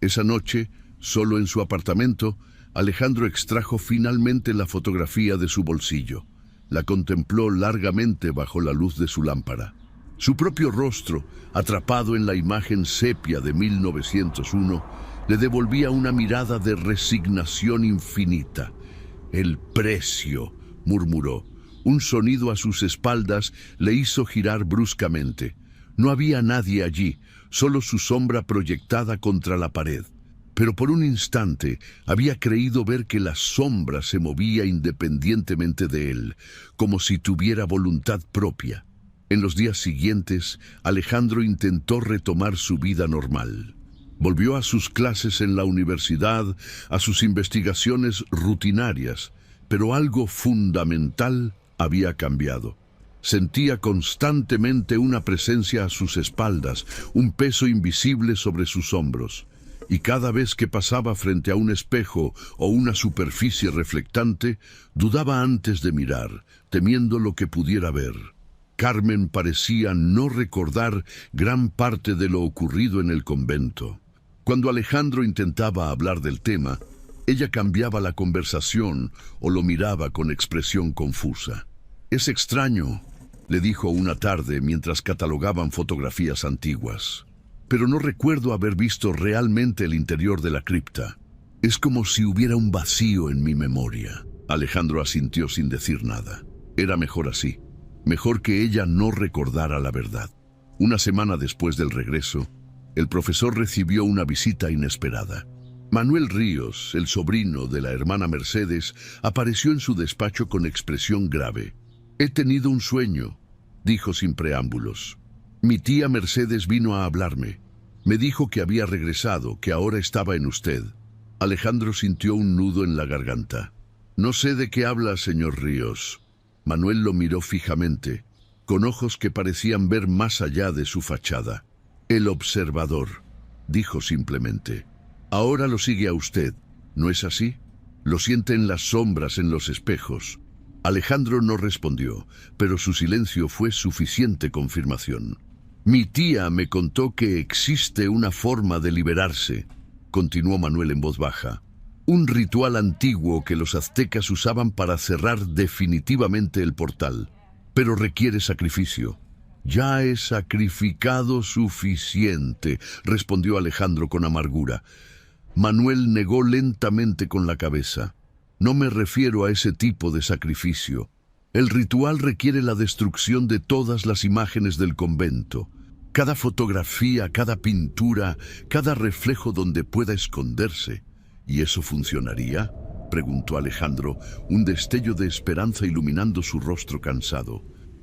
Esa noche, solo en su apartamento, Alejandro extrajo finalmente la fotografía de su bolsillo. La contempló largamente bajo la luz de su lámpara. Su propio rostro, atrapado en la imagen sepia de 1901, le devolvía una mirada de resignación infinita. «El precio», murmuró. Un sonido a sus espaldas le hizo girar bruscamente. No había nadie allí, solo su sombra proyectada contra la pared. Pero por un instante había creído ver que la sombra se movía independientemente de él, como si tuviera voluntad propia. En los días siguientes, Alejandro intentó retomar su vida normal. Volvió a sus clases en la universidad, a sus investigaciones rutinarias, pero algo fundamental había cambiado. Sentía constantemente una presencia a sus espaldas, un peso invisible sobre sus hombros. Y cada vez que pasaba frente a un espejo o una superficie reflectante, dudaba antes de mirar, temiendo lo que pudiera ver. Carmen parecía no recordar gran parte de lo ocurrido en el convento. Cuando Alejandro intentaba hablar del tema, ella cambiaba la conversación o lo miraba con expresión confusa. «Es extraño», le dijo una tarde mientras catalogaban fotografías antiguas. «Pero no recuerdo haber visto realmente el interior de la cripta. Es como si hubiera un vacío en mi memoria». Alejandro asintió sin decir nada. Era mejor así. Mejor que ella no recordara la verdad. Una semana después del regreso, el profesor recibió una visita inesperada. Manuel Ríos, el sobrino de la hermana Mercedes, apareció en su despacho con expresión grave. «He tenido un sueño», dijo sin preámbulos. «Mi tía Mercedes vino a hablarme. Me dijo que había regresado, que ahora estaba en usted». Alejandro sintió un nudo en la garganta. «No sé de qué habla, señor Ríos». Manuel lo miró fijamente, con ojos que parecían ver más allá de su fachada. «El observador», dijo simplemente. «Ahora lo sigue a usted, ¿no es así? Lo siente en las sombras, en los espejos». Alejandro no respondió, pero su silencio fue suficiente confirmación. «Mi tía me contó que existe una forma de liberarse», continuó Manuel en voz baja. «Un ritual antiguo que los aztecas usaban para cerrar definitivamente el portal. Pero requiere sacrificio». «Ya he sacrificado suficiente», respondió Alejandro con amargura. Manuel negó lentamente con la cabeza. «No me refiero a ese tipo de sacrificio. El ritual requiere la destrucción de todas las imágenes del convento. Cada fotografía, cada pintura, cada reflejo donde pueda esconderse». «¿Y eso funcionaría?», preguntó Alejandro, un destello de esperanza iluminando su rostro cansado.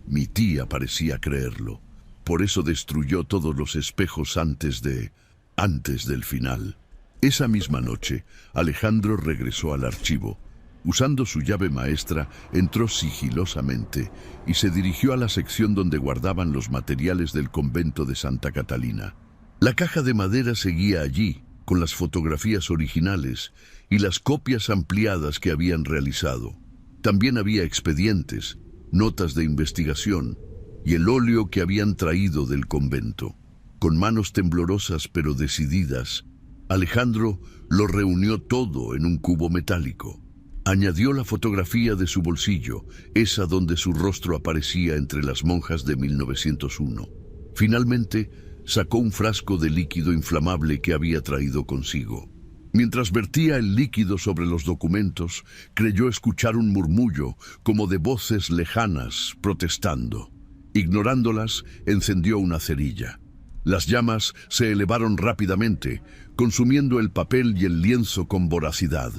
Mi tía parecía creerlo. Por eso destruyó todos los espejos antes del final. Esa misma noche, Alejandro regresó al archivo. Usando su llave maestra, entró sigilosamente y se dirigió a la sección donde guardaban los materiales del convento de Santa Catalina. La caja de madera seguía allí, con las fotografías originales y las copias ampliadas que habían realizado. También había expedientes, notas de investigación y el óleo que habían traído del convento. Con manos temblorosas pero decididas, Alejandro lo reunió todo en un cubo metálico. Añadió la fotografía de su bolsillo, esa donde su rostro aparecía entre las monjas de 1901. Finalmente, sacó un frasco de líquido inflamable que había traído consigo. Mientras vertía el líquido sobre los documentos, creyó escuchar un murmullo, como de voces lejanas, protestando. Ignorándolas, encendió una cerilla. Las llamas se elevaron rápidamente, consumiendo el papel y el lienzo con voracidad.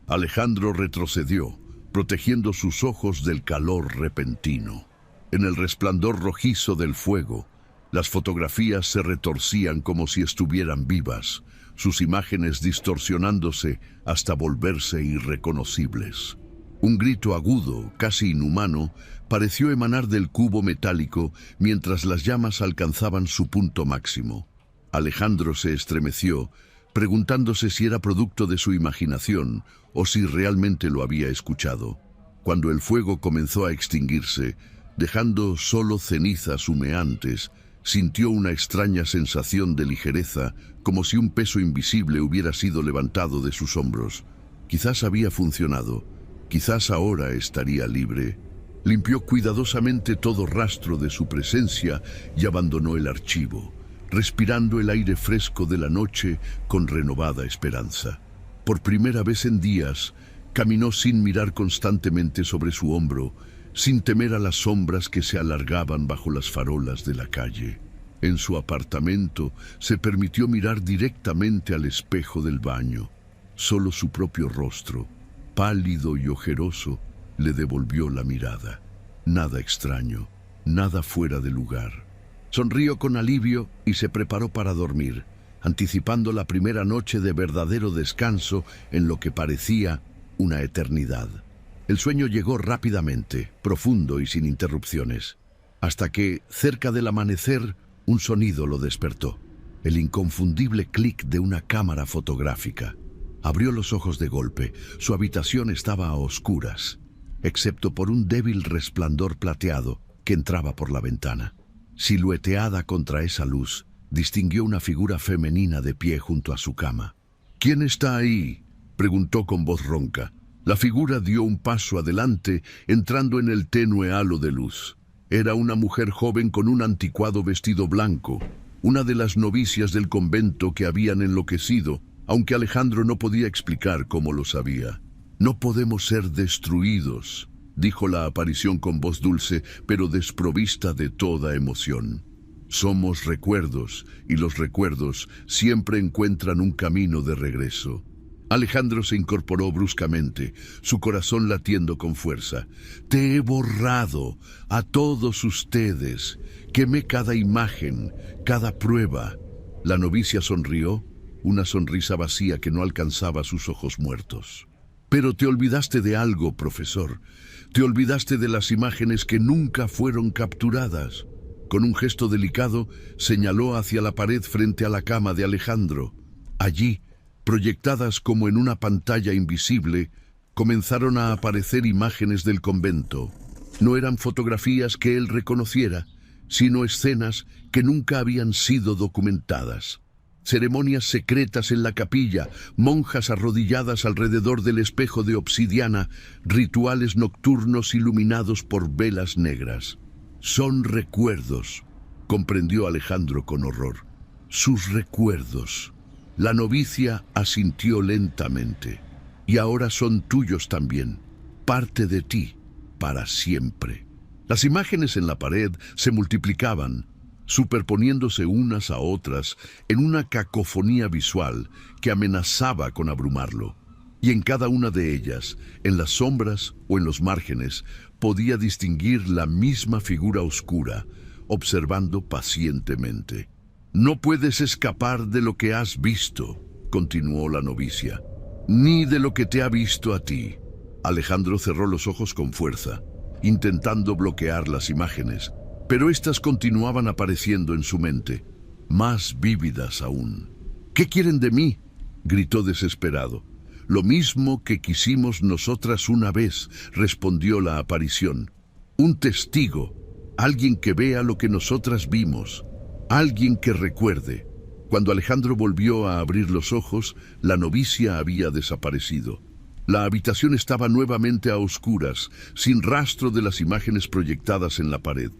Alejandro retrocedió, protegiendo sus ojos del calor repentino. En el resplandor rojizo del fuego, las fotografías se retorcían como si estuvieran vivas, sus imágenes distorsionándose hasta volverse irreconocibles. Un grito agudo, casi inhumano, pareció emanar del cubo metálico mientras las llamas alcanzaban su punto máximo. Alejandro se estremeció, preguntándose si era producto de su imaginación o si realmente lo había escuchado. Cuando el fuego comenzó a extinguirse, dejando solo cenizas humeantes, sintió una extraña sensación de ligereza, como si un peso invisible hubiera sido levantado de sus hombros. Quizás había funcionado, quizás ahora estaría libre. Limpió cuidadosamente todo rastro de su presencia y abandonó el archivo, respirando el aire fresco de la noche con renovada esperanza. Por primera vez en días, caminó sin mirar constantemente sobre su hombro, sin temer a las sombras que se alargaban bajo las farolas de la calle. En su apartamento se permitió mirar directamente al espejo del baño. Solo su propio rostro, pálido y ojeroso, le devolvió la mirada. Nada extraño, nada fuera de lugar. Sonrió con alivio y se preparó para dormir, anticipando la primera noche de verdadero descanso en lo que parecía una eternidad. El sueño llegó rápidamente, profundo y sin interrupciones, hasta que, cerca del amanecer, un sonido lo despertó. El inconfundible clic de una cámara fotográfica. Abrió los ojos de golpe. Su habitación estaba a oscuras, excepto por un débil resplandor plateado que entraba por la ventana. Silueteada contra esa luz, distinguió una figura femenina de pie junto a su cama. «¿Quién está ahí?», preguntó con voz ronca. La figura dio un paso adelante, entrando en el tenue halo de luz. Era una mujer joven con un anticuado vestido blanco, una de las novicias del convento que habían enloquecido, aunque Alejandro no podía explicar cómo lo sabía. «No podemos ser destruidos», dijo la aparición con voz dulce, pero desprovista de toda emoción. «Somos recuerdos, y los recuerdos siempre encuentran un camino de regreso». Alejandro se incorporó bruscamente, su corazón latiendo con fuerza. «Te he borrado a todos ustedes. Quemé cada imagen, cada prueba». La novicia sonrió, una sonrisa vacía que no alcanzaba sus ojos muertos. «Pero te olvidaste de algo, profesor. Te olvidaste de las imágenes que nunca fueron capturadas». Con un gesto delicado, señaló hacia la pared frente a la cama de Alejandro. Allí, proyectadas como en una pantalla invisible, comenzaron a aparecer imágenes del convento. No eran fotografías que él reconociera, sino escenas que nunca habían sido documentadas. Ceremonias secretas en la capilla, monjas arrodilladas alrededor del espejo de obsidiana, rituales nocturnos iluminados por velas negras. «Son recuerdos», comprendió Alejandro con horror. «Sus recuerdos». La novicia asintió lentamente. «Y ahora son tuyos también, parte de ti, para siempre». Las imágenes en la pared se multiplicaban, superponiéndose unas a otras en una cacofonía visual que amenazaba con abrumarlo. Y en cada una de ellas, en las sombras o en los márgenes, podía distinguir la misma figura oscura, observando pacientemente. «No puedes escapar de lo que has visto», continuó la novicia, «ni de lo que te ha visto a ti». Alejandro cerró los ojos con fuerza, intentando bloquear las imágenes, pero éstas continuaban apareciendo en su mente, más vívidas aún. «¿Qué quieren de mí?», gritó desesperado. «Lo mismo que quisimos nosotras una vez», respondió la aparición. «Un testigo, alguien que vea lo que nosotras vimos, alguien que recuerde». Cuando Alejandro volvió a abrir los ojos, la novicia había desaparecido. La habitación estaba nuevamente a oscuras, sin rastro de las imágenes proyectadas en la pared.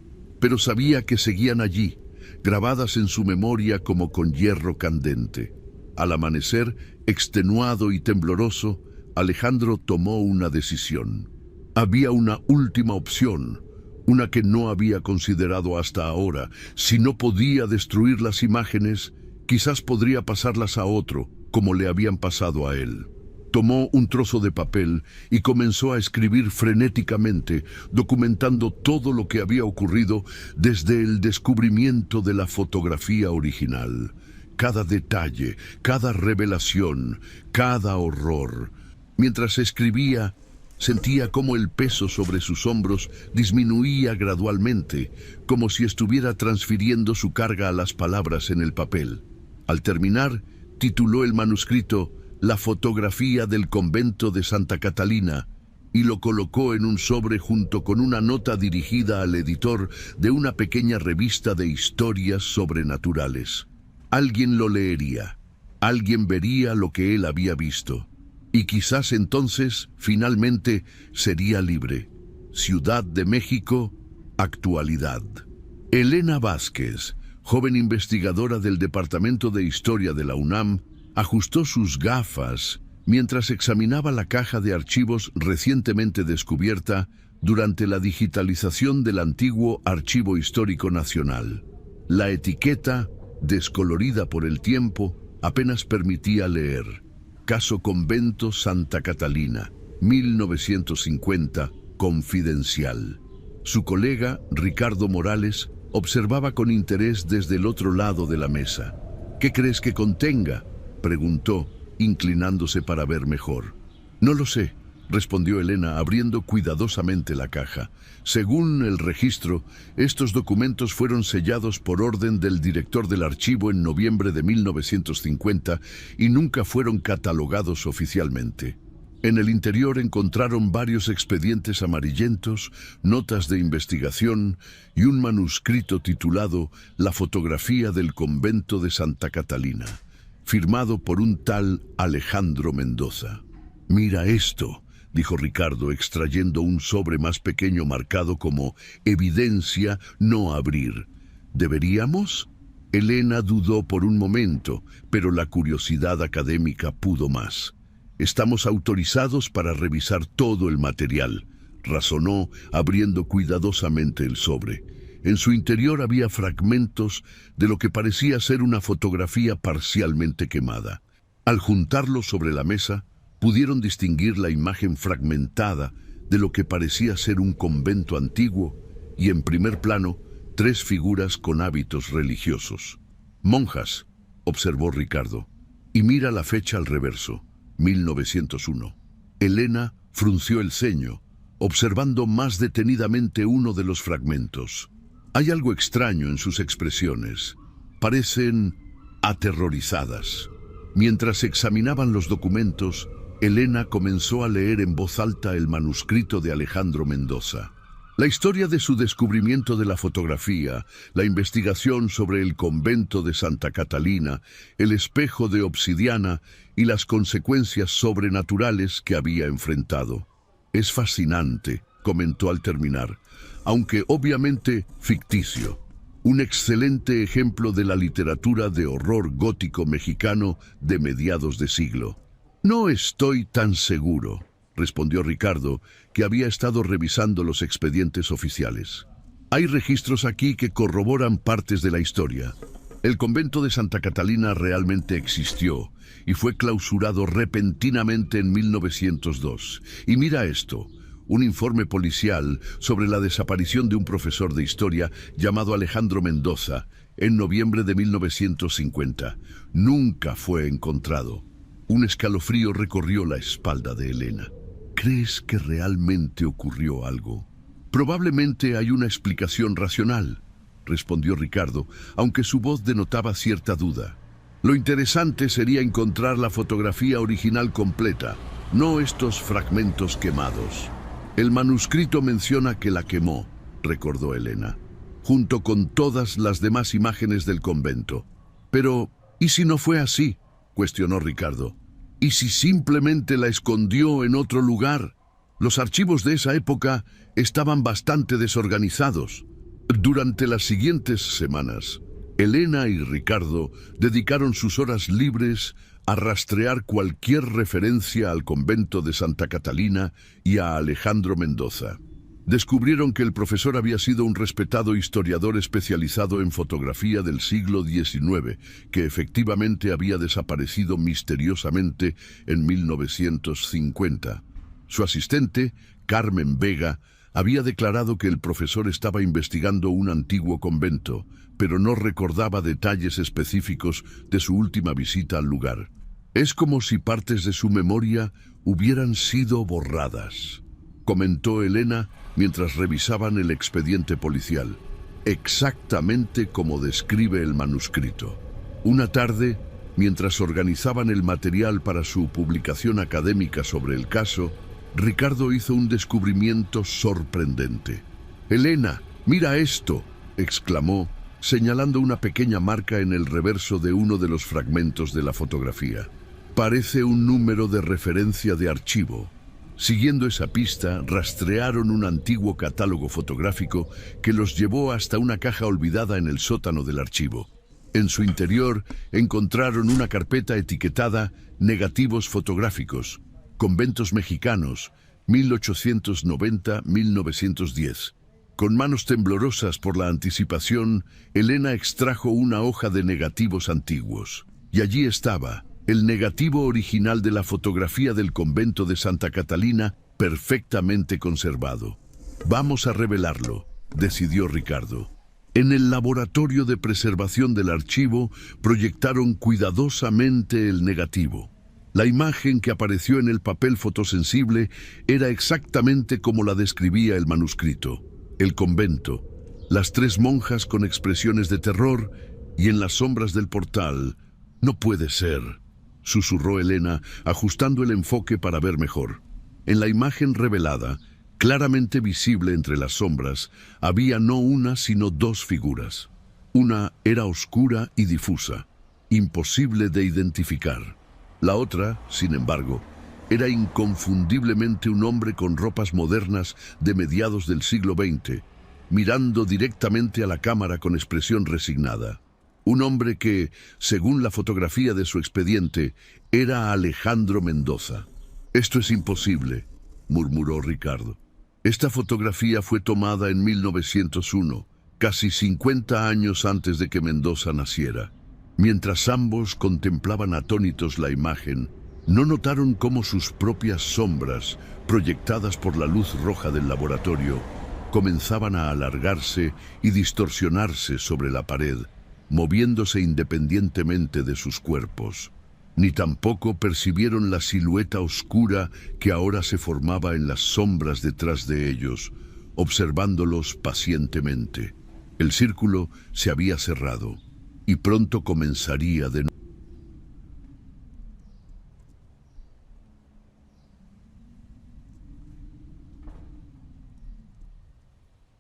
Pero sabía que seguían allí, grabadas en su memoria como con hierro candente. Al amanecer, extenuado y tembloroso, Alejandro tomó una decisión. Había una última opción, una que no había considerado hasta ahora. Si no podía destruir las imágenes, quizás podría pasarlas a otro, como le habían pasado a él. Tomó un trozo de papel y comenzó a escribir frenéticamente, documentando todo lo que había ocurrido desde el descubrimiento de la fotografía original. Cada detalle, cada revelación, cada horror. Mientras escribía, sentía cómo el peso sobre sus hombros disminuía gradualmente, como si estuviera transfiriendo su carga a las palabras en el papel. Al terminar, tituló el manuscrito La fotografía del convento de Santa Catalina y lo colocó en un sobre junto con una nota dirigida al editor de una pequeña revista de historias sobrenaturales. Alguien lo leería, alguien vería lo que él había visto, y quizás entonces, finalmente, sería libre. Ciudad de México, actualidad. Elena Vázquez, joven investigadora del Departamento de Historia de la UNAM, ajustó sus gafas mientras examinaba la caja de archivos recientemente descubierta durante la digitalización del antiguo Archivo Histórico Nacional. La etiqueta, descolorida por el tiempo, apenas permitía leer: Caso Convento Santa Catalina, 1950, confidencial. Su colega, Ricardo Morales, observaba con interés desde el otro lado de la mesa. «¿Qué crees que contenga?», preguntó, inclinándose para ver mejor. «No lo sé», respondió Elena, abriendo cuidadosamente la caja. Según el registro, estos documentos fueron sellados por orden del director del archivo en noviembre de 1950 y nunca fueron catalogados oficialmente. En el interior encontraron varios expedientes amarillentos, notas de investigación y un manuscrito titulado La fotografía del convento de Santa Catalina, firmado por un tal Alejandro Mendoza. «Mira esto», dijo Ricardo, extrayendo un sobre más pequeño marcado como «Evidencia no abrir». «¿Deberíamos?». Elena dudó por un momento, pero la curiosidad académica pudo más. «Estamos autorizados para revisar todo el material», razonó, abriendo cuidadosamente el sobre. En su interior había fragmentos de lo que parecía ser una fotografía parcialmente quemada. Al juntarlos sobre la mesa, pudieron distinguir la imagen fragmentada de lo que parecía ser un convento antiguo y, en primer plano, 3 figuras con hábitos religiosos. «Monjas», observó Ricardo, «y mira la fecha al reverso, 1901. Elena frunció el ceño, observando más detenidamente uno de los fragmentos. Hay algo extraño en sus expresiones. Parecen aterrorizadas. Mientras examinaban los documentos, Elena comenzó a leer en voz alta el manuscrito de Alejandro Mendoza. La historia de su descubrimiento de la fotografía, la investigación sobre el convento de Santa Catalina, el espejo de obsidiana y las consecuencias sobrenaturales que había enfrentado. «Es fascinante», comentó al terminar, «aunque obviamente ficticio. Un excelente ejemplo de la literatura de horror gótico mexicano de mediados de siglo». «No estoy tan seguro», respondió Ricardo, que había estado revisando los expedientes oficiales. «Hay registros aquí que corroboran partes de la historia. El convento de Santa Catalina realmente existió y fue clausurado repentinamente en 1902. Y mira esto, un informe policial sobre la desaparición de un profesor de historia llamado Alejandro Mendoza en noviembre de 1950. Nunca fue encontrado». Un escalofrío recorrió la espalda de Elena. «¿Crees que realmente ocurrió algo?». «Probablemente hay una explicación racional», respondió Ricardo, aunque su voz denotaba cierta duda. «Lo interesante sería encontrar la fotografía original completa, no estos fragmentos quemados». «El manuscrito menciona que la quemó», recordó Elena, «junto con todas las demás imágenes del convento». «Pero, ¿y si no fue así?», cuestionó Ricardo. «¿Y si simplemente la escondió en otro lugar?». Los archivos de esa época estaban bastante desorganizados. Durante las siguientes semanas, Elena y Ricardo dedicaron sus horas libres a rastrear cualquier referencia al convento de Santa Catalina y a Alejandro Mendoza. Descubrieron que el profesor había sido un respetado historiador especializado en fotografía del siglo XIX, que efectivamente había desaparecido misteriosamente en 1950. Su asistente, Carmen Vega, había declarado que el profesor estaba investigando un antiguo convento, pero no recordaba detalles específicos de su última visita al lugar. «Es como si partes de su memoria hubieran sido borradas», comentó Elena mientras revisaban el expediente policial. «Exactamente como describe el manuscrito. Una tarde, Mientras organizaban el material para su publicación académica sobre el caso, Ricardo hizo un descubrimiento sorprendente. «Elena, mira esto», exclamó, señalando una pequeña marca en el reverso de uno de los fragmentos de la fotografía. «Parece un número de referencia de archivo». Siguiendo esa pista, rastrearon un antiguo catálogo fotográfico que los llevó hasta una caja olvidada en el sótano del archivo. En su interior encontraron una carpeta etiquetada «Negativos fotográficos, Conventos Mexicanos, 1890-1910». Con manos temblorosas por la anticipación, Elena extrajo una hoja de negativos antiguos. Y allí estaba, el negativo original de la fotografía del convento de Santa Catalina, perfectamente conservado. «Vamos a revelarlo», decidió Ricardo. En el laboratorio de preservación del archivo proyectaron cuidadosamente el negativo. La imagen que apareció en el papel fotosensible era exactamente como la describía el manuscrito. El convento, las 3 monjas con expresiones de terror y en las sombras del portal. «No puede ser», susurró Elena, ajustando el enfoque para ver mejor. En la imagen revelada, claramente visible entre las sombras, había no una sino 2 figuras. Una era oscura y difusa, imposible de identificar. La otra, sin embargo, era inconfundiblemente un hombre con ropas modernas de mediados del siglo XX, mirando directamente a la cámara con expresión resignada. Un hombre que, según la fotografía de su expediente, era Alejandro Mendoza. «Esto es imposible», murmuró Ricardo. «Esta fotografía fue tomada en 1901, casi 50 años antes de que Mendoza naciera». Mientras ambos contemplaban atónitos la imagen, no notaron cómo sus propias sombras, proyectadas por la luz roja del laboratorio, comenzaban a alargarse y distorsionarse sobre la pared, moviéndose independientemente de sus cuerpos. Ni tampoco percibieron la silueta oscura que ahora se formaba en las sombras detrás de ellos, observándolos pacientemente. El círculo se había cerrado y pronto comenzaría de nuevo.